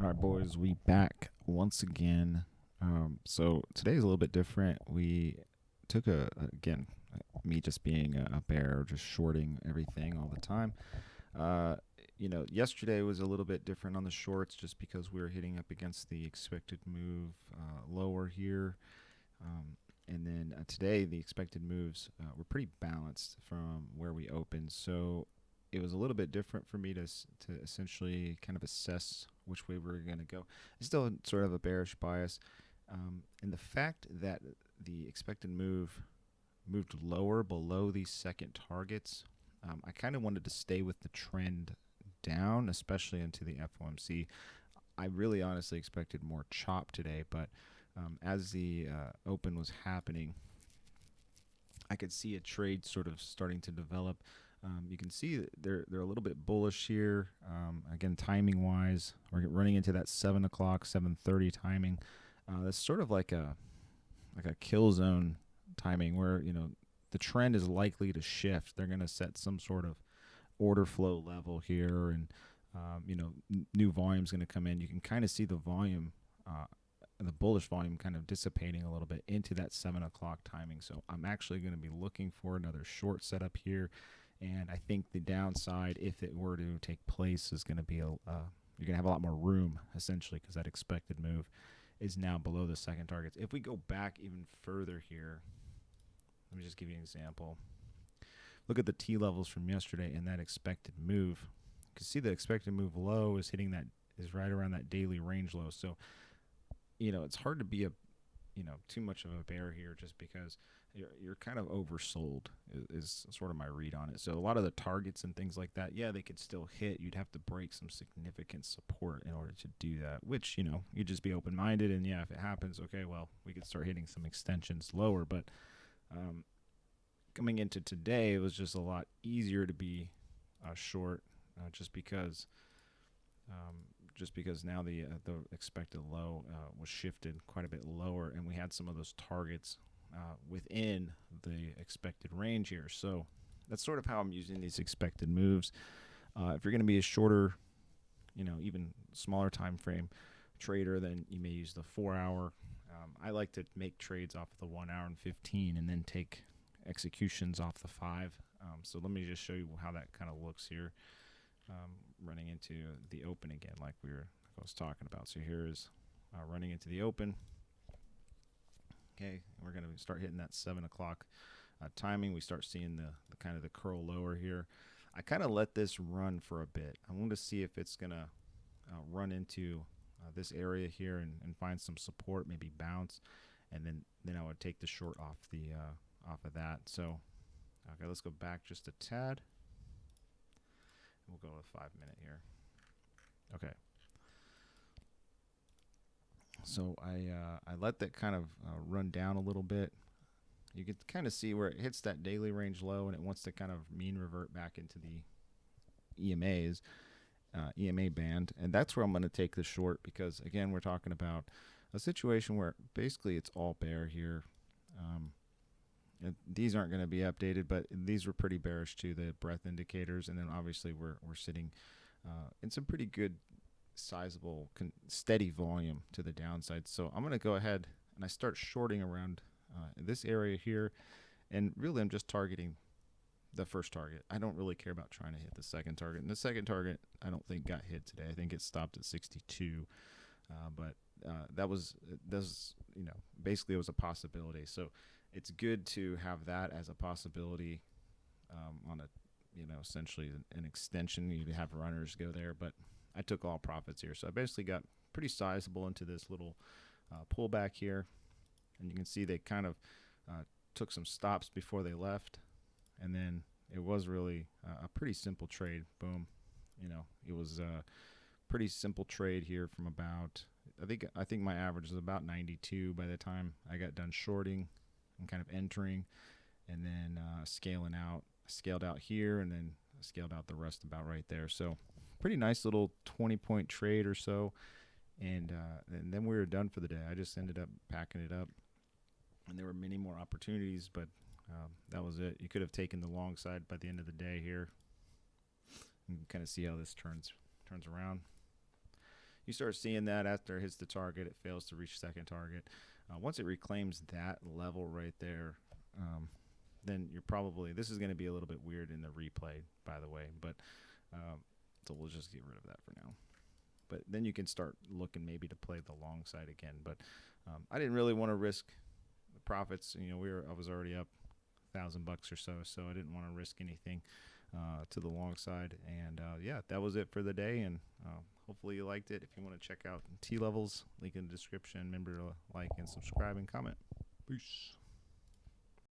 All right, boys, we back once again. So today's a little bit different. We took again, me just being a bear, just shorting everything all the time. Uh, Yesterday was a little bit different on the shorts just because we were hitting up against the expected move lower here. Um, and then today, the expected moves were pretty balanced from where we opened. So it was a little bit different for me to essentially kind of assess which way we were going to go. I still had sort of a bearish bias. And the fact that the expected move moved lower below these second targets, I kind of wanted to stay with the trend down, especially into the FOMC. I really honestly expected more chop today, but as the open was happening, I could see a trade sort of starting to develop. You can see that they're a little bit bullish here. Again, timing wise, we're running into that 7 o'clock, 7:30 timing. That's sort of like a kill zone timing where the trend is likely to shift. They're going to set some sort of order flow level here, and new volume is going to come in. You can kind of see the volume, the bullish volume, kind of dissipating a little bit into that 7 o'clock timing. So I'm actually going to be looking for another short setup here, and I think the downside, if it were to take place, is going to be you're going to have a lot more room essentially because that expected move is now below the second targets. If we go back even further here, let me just give you an example. Look at the T levels from yesterday and that expected move. You can see the expected move low is hitting that, is right around that daily range low. So, it's hard to be too much of a bear here just because you're kind of oversold is sort of my read on it. So a lot of the targets and things like that, yeah, they could still hit. You'd have to break some significant support in order to do that, which, you'd just be open-minded. And yeah, if it happens, okay, well, we could start hitting some extensions lower. But um, coming into today, it was just a lot easier to be short just because um, now the expected low was shifted quite a bit lower, and we had some of those targets within the expected range here. So that's sort of how I'm using these expected moves. If you're going to be a shorter, even smaller time frame trader, then you may use the 4 hour. I like to make trades off of the 1 hour and 15, and then take executions off the 5. So let me just show you how that kind of looks here. Running into the open again, like I was talking about. So here is running into the open. Okay, we're going to start hitting that 7 o'clock timing. We start seeing the kind of the curl lower here. I kind of let this run for a bit. I want to see if it's going to run into this area here and find some support, maybe bounce, and then I would take the short off off of that. So okay, let's go back just a tad. We'll go with 5 minute here. Okay. So I let that kind of run down a little bit. You can kind of see where it hits that daily range low, and it wants to kind of mean revert back into the EMA band, and that's where I'm going to take the short because again, we're talking about a situation where basically it's all bear here. These aren't going to be updated, but these were pretty bearish too, the breadth indicators, and then obviously we're sitting in some pretty good sizable steady volume to the downside. So I'm going to go ahead and I start shorting around this area here, and really I'm just targeting the first target. I don't really care about trying to hit the second target, and the second target I don't think got hit today. I think it stopped at 62, but that was basically it was a possibility. So it's good to have that as a possibility on a essentially an extension. You have runners go there, but I took all profits here. So I basically got pretty sizable into this little pullback here. And you can see they kind of took some stops before they left. And then it was really a pretty simple trade. Boom. It was a pretty simple trade here from about, I think my average was about 92 by the time I got done shorting and kind of entering, and then scaling out. Scaled out here, and then scaled out the rest about right there. So pretty nice little 20-point trade or so, and then we were done for the day. I just ended up packing it up, and there were many more opportunities, but that was it. You could have taken the long side by the end of the day here. You can kind of see how this turns around. You start seeing that after it hits the target, it fails to reach second target. Once it reclaims that level right there, then you're probably, this is going to be a little bit weird in the replay, by the way, but so we'll just get rid of that for now. But then you can start looking maybe to play the long side again. But I didn't really want to risk the profits. I was already up $1,000 or so I didn't want to risk anything to the long side. And yeah, that was it for the day. And hopefully you liked it. If you want to check out T levels, link in the description. Remember to like and subscribe and comment. Peace.